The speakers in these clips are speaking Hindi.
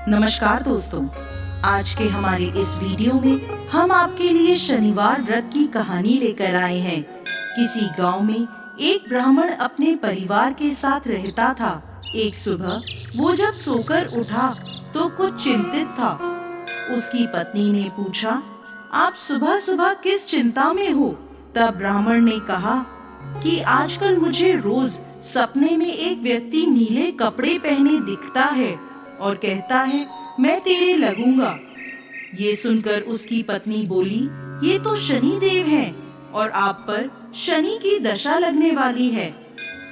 नमस्कार दोस्तों, आज के हमारे इस वीडियो में हम आपके लिए शनिवार व्रत की कहानी लेकर आए हैं। किसी गांव में एक ब्राह्मण अपने परिवार के साथ रहता था। एक सुबह वो जब सोकर उठा तो कुछ चिंतित था। उसकी पत्नी ने पूछा, आप सुबह सुबह किस चिंता में हो? तब ब्राह्मण ने कहा कि आजकल मुझे रोज सपने में एक व्यक्ति नीले कपड़े पहने दिखता है और कहता है मैं तेरे लगूंगा। ये सुनकर उसकी पत्नी बोली, ये तो शनि देव हैं और आप पर शनि की दशा लगने वाली है।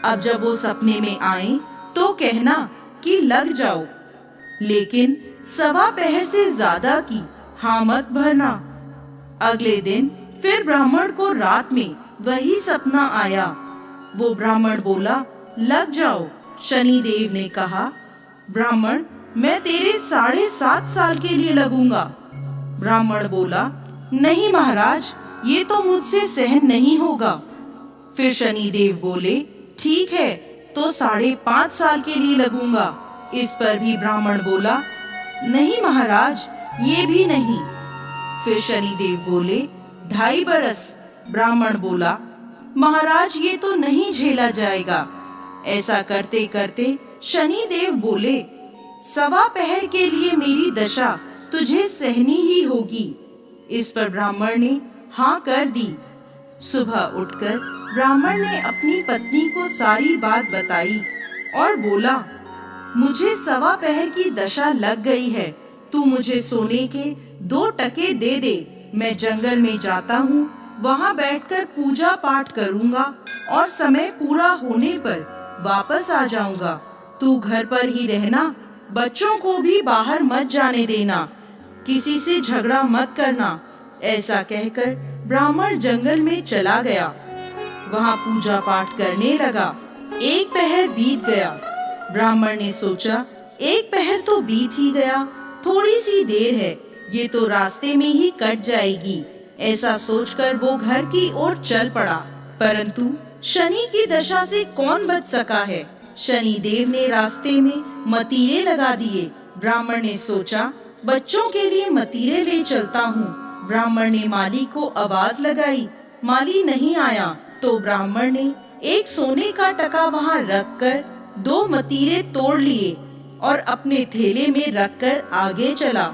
अब जब वो सपने में आए तो कहना कि लग जाओ, लेकिन 1.25 पहर से ज्यादा की हाँ मत भरना। अगले दिन फिर ब्राह्मण को रात में वही सपना आया। वो ब्राह्मण बोला, लग जाओ। शनि देव ने कहा, ब्राह्मण मैं तेरे 7.5 साल के लिए लगूंगा। ब्राह्मण बोला, नहीं महाराज, ये तो मुझसे सहन नहीं होगा। फिर शनि देव बोले, ठीक है तो 5.5 साल के लिए लगूंगा। इस पर भी ब्राह्मण बोला, नहीं महाराज, ये भी नहीं। फिर शनि देव बोले, 2.5 बरस। ब्राह्मण बोला, महाराज ये तो नहीं झेला जाएगा। ऐसा करते करते शनि देव बोले, 1.25 पहर के लिए मेरी दशा तुझे सहनी ही होगी। इस पर ब्राह्मण ने हाँ कर दी। सुबह उठकर ब्राह्मण ने अपनी पत्नी को सारी बात बताई और बोला, मुझे 1.25 पहर की दशा लग गई है। तू मुझे सोने के 2 टके दे दे। मैं जंगल में जाता हूँ, वहाँ बैठकर पूजा पाठ करूँगा और समय पूरा होने पर वापस आ जाऊँगा। तू घर पर ही रहना, बच्चों को भी बाहर मत जाने देना, किसी से झगड़ा मत करना। ऐसा कहकर ब्राह्मण जंगल में चला गया। वहाँ पूजा पाठ करने लगा। 1 पहर बीत गया। ब्राह्मण ने सोचा, 1 पहर तो बीत ही गया, थोड़ी सी देर है, ये तो रास्ते में ही कट जाएगी। ऐसा सोचकर वो घर की ओर चल पड़ा। परंतु शनि की दशा से कौन बच सका है? शनि देव ने रास्ते में मतीरे लगा दिए। ब्राह्मण ने सोचा, बच्चों के लिए मतीरे ले चलता हूँ। ब्राह्मण ने माली को आवाज लगाई, माली नहीं आया तो ब्राह्मण ने एक सोने का टका वहाँ रखकर 2 मतीरे तोड़ लिए और अपने थैले में रखकर आगे चला।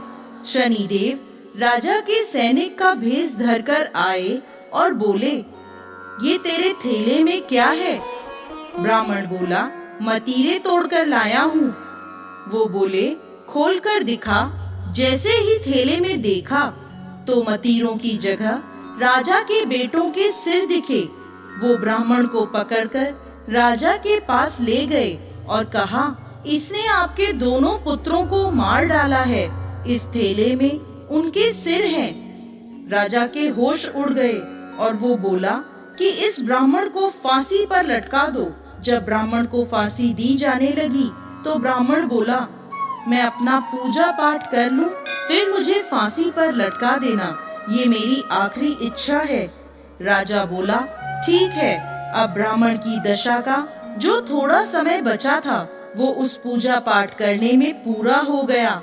शनि देव राजा के सैनिक का भेष धरकर आए और बोले, ये तेरे थैले में क्या है? ब्राह्मण बोला, मतीरे तोड़कर लाया हूँ। वो बोले, खोलकर दिखा। जैसे ही थैले में देखा तो मतीरों की जगह राजा के बेटों के सिर दिखे। वो ब्राह्मण को पकड़कर राजा के पास ले गए और कहा, इसने आपके दोनों पुत्रों को मार डाला है। इस थैले में उनके सिर हैं। राजा के होश उड़ गए और वो बोला कि इस ब्राह्मण को फांसी पर लटका दो। जब ब्राह्मण को फांसी दी जाने लगी तो ब्राह्मण बोला, मैं अपना पूजा पाठ कर लूं, फिर मुझे फांसी पर लटका देना, ये मेरी आखिरी इच्छा है। राजा बोला, ठीक है। अब ब्राह्मण की दशा का जो थोड़ा समय बचा था वो उस पूजा पाठ करने में पूरा हो गया।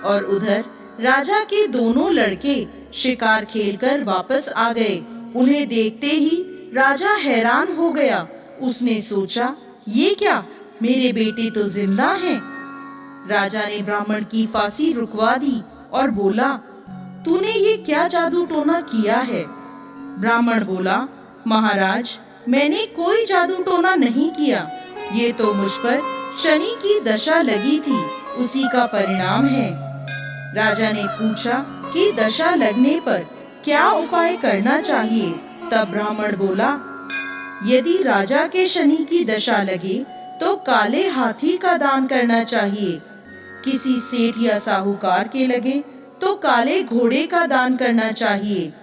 और उधर राजा के दोनों लड़के शिकार खेलकर वापस आ गए। उन्हें देखते ही राजा हैरान हो गया। उसने सोचा, ये क्या, मेरे बेटे तो जिंदा हैं। राजा ने ब्राह्मण की फांसी रुकवा दी और बोला, तूने ये क्या जादू टोना किया है? ब्राह्मण बोला, महाराज मैंने कोई जादू टोना नहीं किया, ये तो मुझ पर शनि की दशा लगी थी, उसी का परिणाम है। राजा ने पूछा कि दशा लगने पर क्या उपाय करना चाहिए? तब ब्राह्मण बोला, यदि राजा के शनि की दशा लगे तो काले हाथी का दान करना चाहिए। किसी सेठ या साहूकार के लगे तो काले घोड़े का दान करना चाहिए।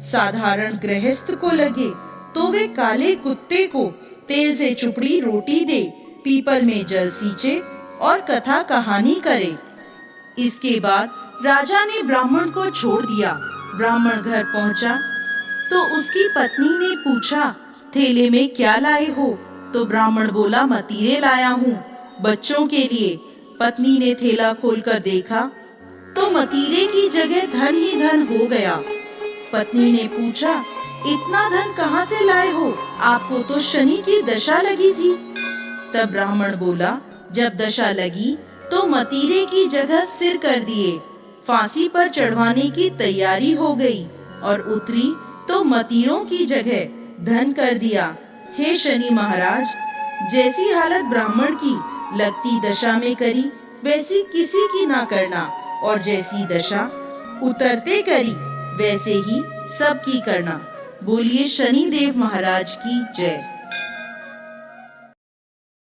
साधारण गृहस्थ को लगे तो वे काले कुत्ते को तेल से चुपड़ी रोटी दे, पीपल में जल सींचे और कथा कहानी करे। इसके बाद राजा ने ब्राह्मण को छोड़ दिया। ब्राह्मण घर पहुंचा तो उसकी पत्नी ने पूछा, थैले में क्या लाए हो? तो ब्राह्मण बोला, मतीरे लाया हूँ बच्चों के लिए। पत्नी ने थैला खोलकर देखा तो मतीरे की जगह धन ही धन हो गया। पत्नी ने पूछा, इतना धन कहाँ से लाए हो? आपको तो शनि की दशा लगी थी। तब ब्राह्मण बोला, जब दशा लगी तो मतीरे की जगह सिर कर दिए, फांसी पर चढ़वाने की तैयारी हो गई और उतरी तो मतीरों की जगह धन कर दिया। हे शनि महाराज, जैसी हालत ब्राह्मण की लगती दशा में करी वैसी किसी की ना करना, और जैसी दशा उतरते करी वैसे ही सबकी करना। बोलिए शनि देव महाराज की जय।